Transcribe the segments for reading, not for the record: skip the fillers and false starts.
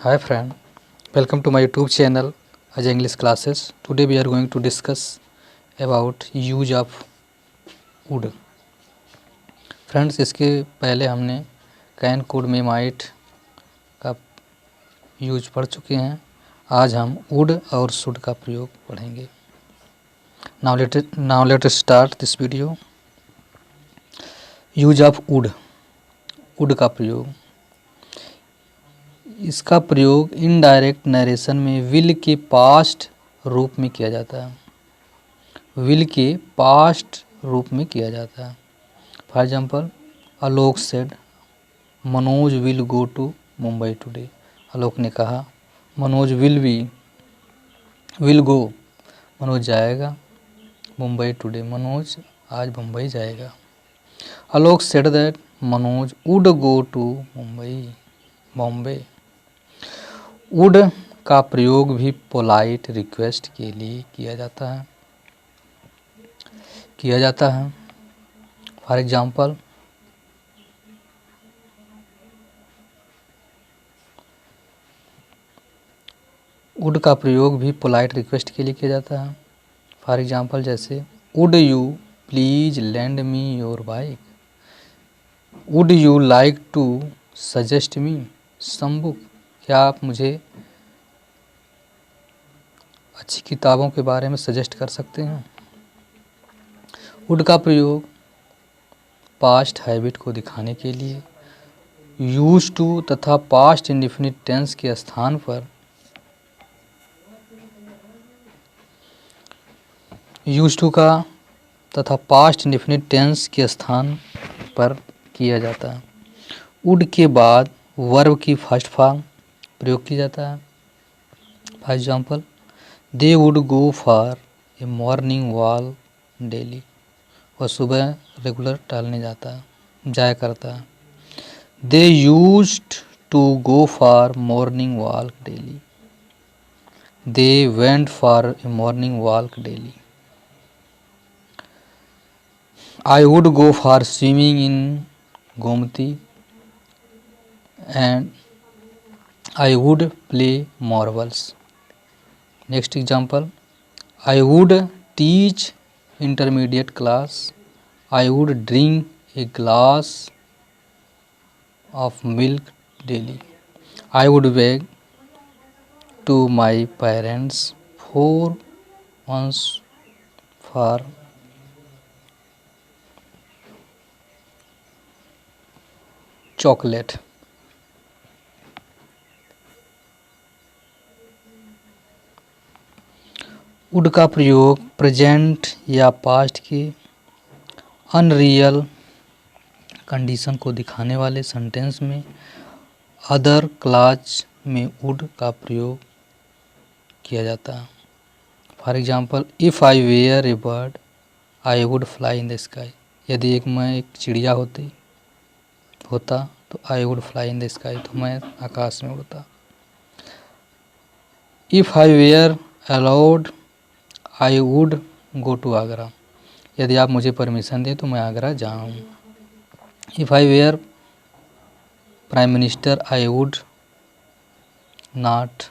Hi friend, welcome to my YouTube channel Ajay English Classes. Today we are going to discuss about use of wood. Friends, इसके पहले हमने can code मेमाइट का use पढ़ चुके हैं। आज हम वुड और शुड का प्रयोग पढ़ेंगे। Now let us start this video. Use of would, would का प्रयोग। इसका प्रयोग इनडायरेक्ट नरेशन में विल के पास्ट रूप में किया जाता है। विल के पास्ट रूप में किया जाता है। For example, Alok said Manoj will go to Mumbai today. Alok ने कहा मनोज विल गो, मनोज जाएगा मुंबई टुडे, मनोज आज मुंबई जाएगा। Alok said that Manoj would go to Bombay. Would का प्रयोग भी पोलाइट रिक्वेस्ट के लिए किया जाता है। फॉर एग्जाम्पल, वुड का प्रयोग भी पोलाइट रिक्वेस्ट के लिए किया जाता है। फॉर एग्जाम्पल, जैसे would you please lend me your bike, would you like to suggest me some book, क्या आप मुझे अच्छी किताबों के बारे में सजेस्ट कर सकते हैं। वुड का प्रयोग पास्ट हैबिट को दिखाने के लिए यूज टू तथा पास्ट इंडेफिनिट टेंस के स्थान पर यूज टू का तथा पास्ट इंडेफिनिट टेंस के स्थान पर किया जाता है। वुड के बाद वर्ब की फर्स्ट फॉर्म प्रयोग किया जाता है। For example, they would go for a morning walk daily, वह सुबह रेगुलर टहलने जाया करता है। They used to go for morning walk daily, they went for a morning walk daily. I would go for swimming in Gomti and I would play marbles. Next example, I would teach intermediate class, I would drink a glass of milk daily, I would beg to my parents for once for chocolate. Would का प्रयोग present या past के unreal condition को दिखाने वाले sentence में other clause में would का प्रयोग किया जाता है। For example, if I were a bird I would fly in the sky, यदि मैं एक चिड़िया होता तो I would fly in the sky, तो मैं आकाश में उड़ता। If I were allowed I would go to Agra, यदि आप मुझे परमिशन दें तो मैं आगरा जाऊँ। If I were prime minister I would not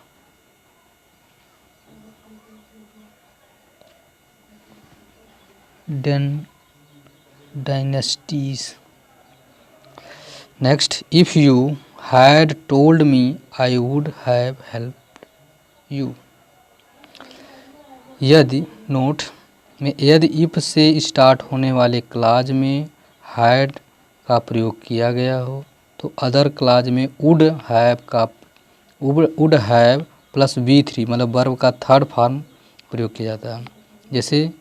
dynasties. Next, if you had told me I would have helped you। यदि नोट में यदि इफ से स्टार्ट होने वाले क्लाज में हैड का प्रयोग किया गया हो तो अदर क्लाज में वुड हैव प्लस V3 मतलब वर्ब का थर्ड फॉर्म प्रयोग किया जाता है। जैसे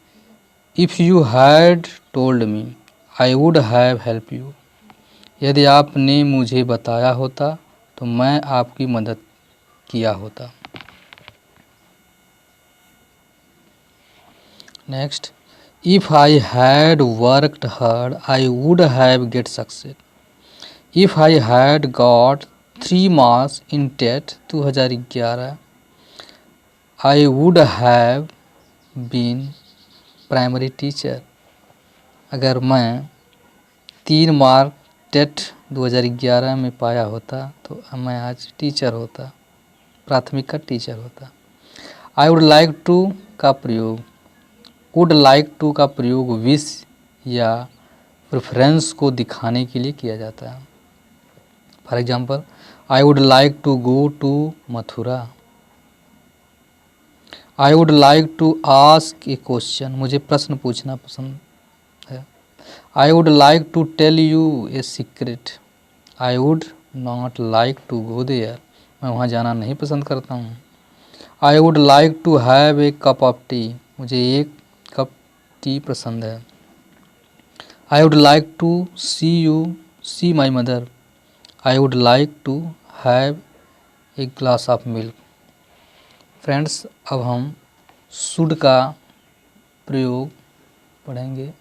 if you had told me I would have help you, यदि आपने मुझे बताया होता तो मैं आपकी मदद किया होता। Next, if I had worked hard I would have get success, if I had got 3 marks in TET 2011 I would have been primary teacher, अगर मैं 3 मार्क टेट 2011 में पाया होता तो मैं आज टीचर होता। प्राथमिक का टीचर होता है। आई वुड लाइक टू का प्रयोग, वुड लाइक टू का प्रयोग विश या प्रेफरेंस को दिखाने के लिए किया जाता है। For example, I would like to go to Mathura. I would like to ask a question, मुझे प्रश्न पूछना पसंद है। I would like to tell you a secret. I would not like to go there, मैं वहाँ जाना नहीं पसंद करता हूँ। I would like to have a cup of tea, मुझे एक कप टी पसंद है। I would like to see my mother. I would like to have a glass of milk. Friends, अब हम शुड का प्रयोग पढ़ेंगे।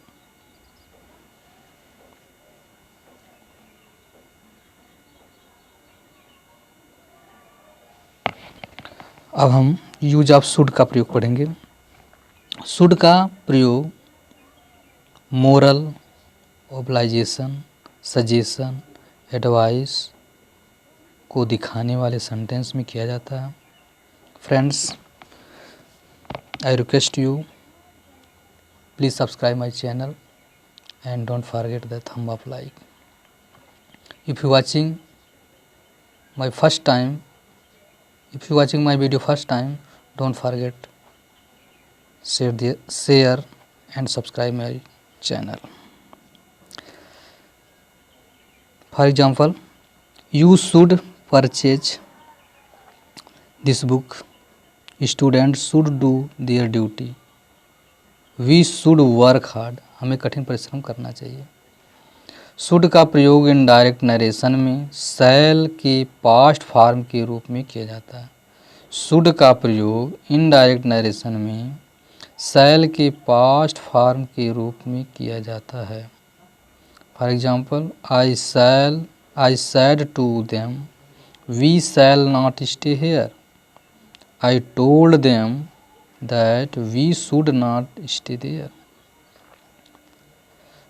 अब हम यूज ऑफ शुड का प्रयोग पढ़ेंगे। शुड का प्रयोग मोरल, ओब्लाइजेशन, सजेशन, एडवाइस को दिखाने वाले सेंटेंस में किया जाता है। Friends, I request you, please subscribe my channel and don't forget the thumb up like. If you watching my video first time, don't forget share and subscribe my channel. For example, you should purchase this book. Students should do their duty. We should work hard. हमें कठिन परिश्रम करना चाहिए। Should का प्रयोग indirect narration में शैल के past form के रूप में किया जाता है। शुड का प्रयोग इनडायरेक्ट नरेशन में शैल के पास्ट फॉर्म के रूप में किया जाता है। For example, I said to them we shall not stay here. I told them that we should not stay there.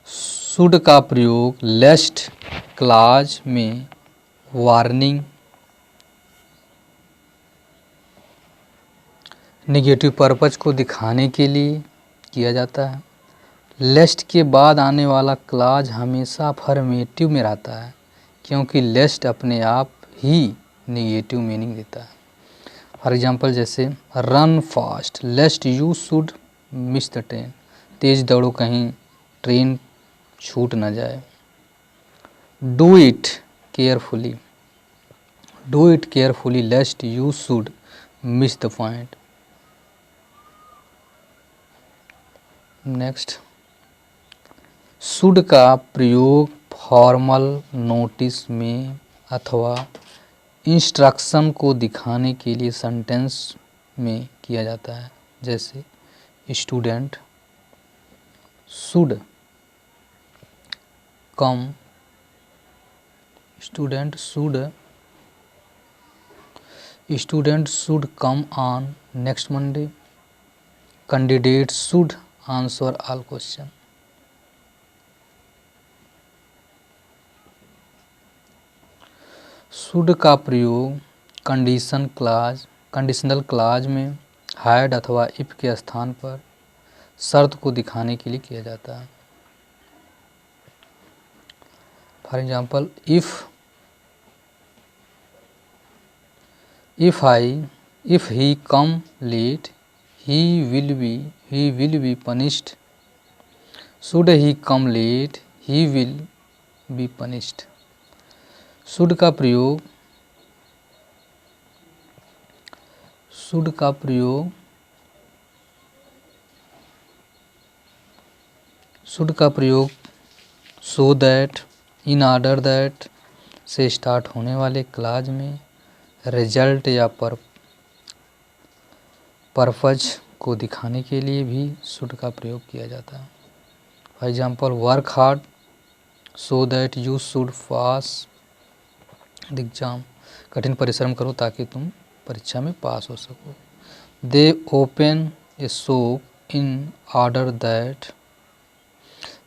Should का प्रयोग लेस्ट क्लॉज में वार्निंग, नेगेटिव पर्पज को दिखाने के लिए किया जाता है। लेस्ट के बाद आने वाला क्लॉज हमेशा अफर्मेटिव में रहता है, क्योंकि लेस्ट अपने आप ही नेगेटिव मीनिंग देता है। फॉर एग्जांपल, जैसे run fast lest you should miss the train, तेज दौड़ो कहीं ट्रेन छूट न जाए। Do it carefully lest you should miss the point. Next, should का प्रयोग फॉर्मल नोटिस में अथवा इंस्ट्रक्शन को दिखाने के लिए सेंटेंस में किया जाता है। जैसे student should come on next Monday. Candidate should answer all question. Should का प्रयोग कंडीशनल क्लॉज में हैड अथवा इफ के स्थान पर शर्त को दिखाने के लिए किया जाता है। For example, if he come late he will be punished. should he come late he will be punished. Should का प्रयोग so that, in order that से स्टार्ट होने वाले क्लॉज में रिजल्ट या पर्पज को दिखाने के लिए भी शुड का प्रयोग किया जाता है। For example, work hard so that you should pass the exam, कठिन परिश्रम करो ताकि तुम परीक्षा में पास हो सको। They open a shop in order that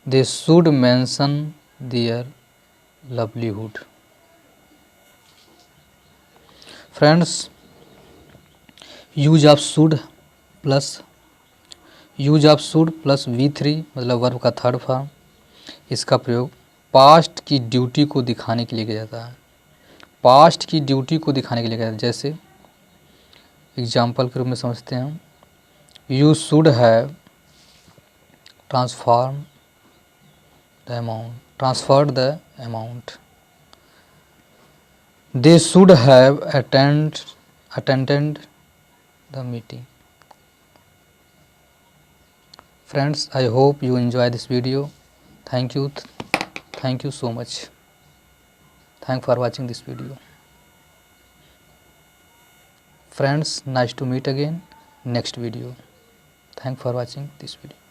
they should mention their livelihood. Friends, use of should plus V3 मतलब वर्ब का थर्ड फॉर्म। इसका प्रयोग पास्ट की ड्यूटी को दिखाने के लिए किया जाता है। पास्ट की ड्यूटी को दिखाने के लिए किया जाता है। जैसे एग्जाम्पल के रूप में समझते हैं, you should have transferred the amount, they should have attended the meeting. Friends, I hope you enjoy this video. Thank you so much. Thanks for watching this video. Friends, nice to meet again next video. Thanks for watching this video.